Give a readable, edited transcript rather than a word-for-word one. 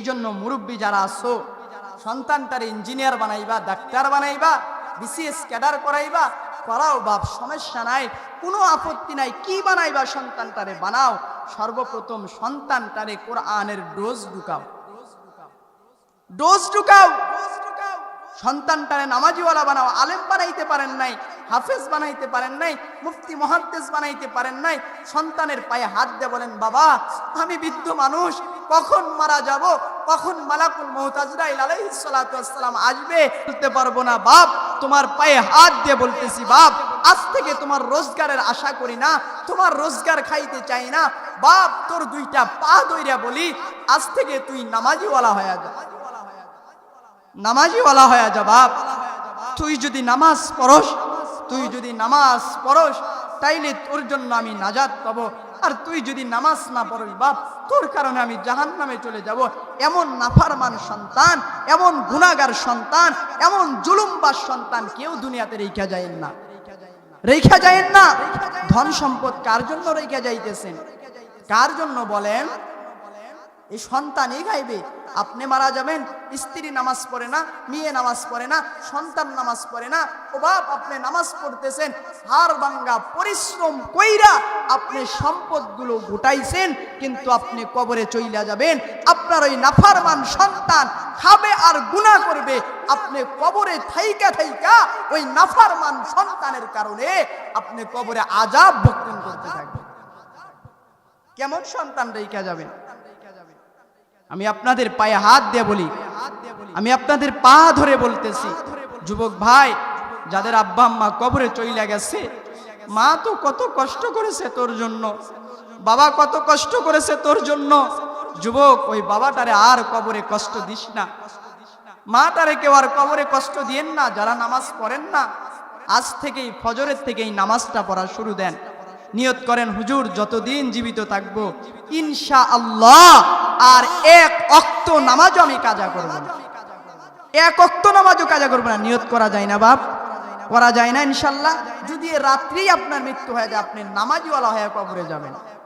জন্য মুরব্বী যারা আছো, সন্তানটারে ইঞ্জিনিয়ার বানাইবা, ডাক্তার বানাইবা, বিসিএস ক্যাডার করাইবা, করাও বাপ, সমস্যা নাই, কোনো আপত্তি নাই। কি বানাইবা সন্তানটারে বানাও। সর্বপ্রথম সন্তানটারে কোরআনের ডোজ ঢুকাও, ডোজ ঢুকাও। সন্তানটারে নামাজিওয়ালা বানাও। আলেম বানাইতে পারেন নাই, হাফেজ বানাইতে পারেন নাই, মুফতি মুহাদ্দিস বানাইতে পারেন নাই, সন্তানের পায়ে হাত দিয়ে বলেন, বাবা আমি বৃদ্ধ মানুষ, কখন মারা যাব, কখন মালাকুল মউত আজরাইল আলাইহিস সালাতু ওয়াস সালাম আসবে বলতে পারবো না। বাপ তোমার পায়ে হাত দিয়ে বলতেছি, বাপ আজ থেকে তোমার রোজগারের আশা করি না, তোমার রোজগার খাইতে চাই না। বাপ তোর দুইটা পা ধইরা বলি, আজ থেকে তুই নামাজিওয়ালা হয়ে যা, নামাজিওয়ালা হয়ে যা। বাপ তুই যদি নামাজ পড়স, তুই যদি নামাজ পড়স তাইলে তোর জন্য আমি নাজাত পাবো, আর তুই যদি নামাজ না পড়স বাপ তোর কারণে আমি জাহান্নামে চলে যাব। এমন নাফরমান সন্তান, এমন গুনাহগার সন্তান, এমন জুলুমবাজ সন্তান কেউ দুনিয়াতে রেখা যায় না, রেখা যায় না। ধন সম্পদ কার জন্য রেখা যাইতেছেন? কার জন্য বলেন? এই সন্তানই খাইবে। আপনি মারা যাবেন, স্ত্রী নামাজ পড়ে না, মেয়ে নামাজ পড়ে না, সন্তান নামাজ পড়ে না। ও বাপ আপনি নামাজ পড়তেছেন, হাড় ভাঙ্গা পরিশ্রম কইরা আপনি সম্পদগুলো গোটাইছেন, কিন্তু আপনি কবরে চইলা যাবেন। আপনার ওই নাফরমান সন্তান খাবে আর গুনাহ করবে, আপনি কবরে থাইকা থাইকা ওই নাফরমান সন্তানের কারণে আপনি কবরে আযাব ভোগ করতে থাকবেন। কেমন সন্তান রেখা যাবেন? আমি আপনাদের পায়ে হাত দিয়ে বলি, আমি আপনাদের পা ধরে বলতেছি, যুবক ভাই যাদের আব্বা আম্মা কবরে চইলা গেছে, মা তো কত কষ্ট করেছে তোর জন্য, বাবা কত কষ্ট করেছে তোর জন্য। যুবক ওই বাবাটারে আর কবরে কষ্ট দিস না, মাটারে কেউ আর কবরে কষ্ট দিয়েন না। যারা নামাজ পড়েন না, আজ থেকেই ফজরের থেকেই নামাজটা পড়া শুরু দেন। নিয়ত করেন, হুজুর যতদিন জীবিত থাকবো ইনশাআল্লাহ আর এক ওয়াক্ত নামাজও আমি কাজা করব না, এক ওয়াক্ত নামাজও কাজা করব না। নিয়ত করা যায় না বাপ? করা যায় না ইনশাআল্লাহ? যদি রাত্রি আপনার মৃত্যু হয়ে যায়, আপনি নামাজিওয়ালা হয়ে কবরে যাবেন।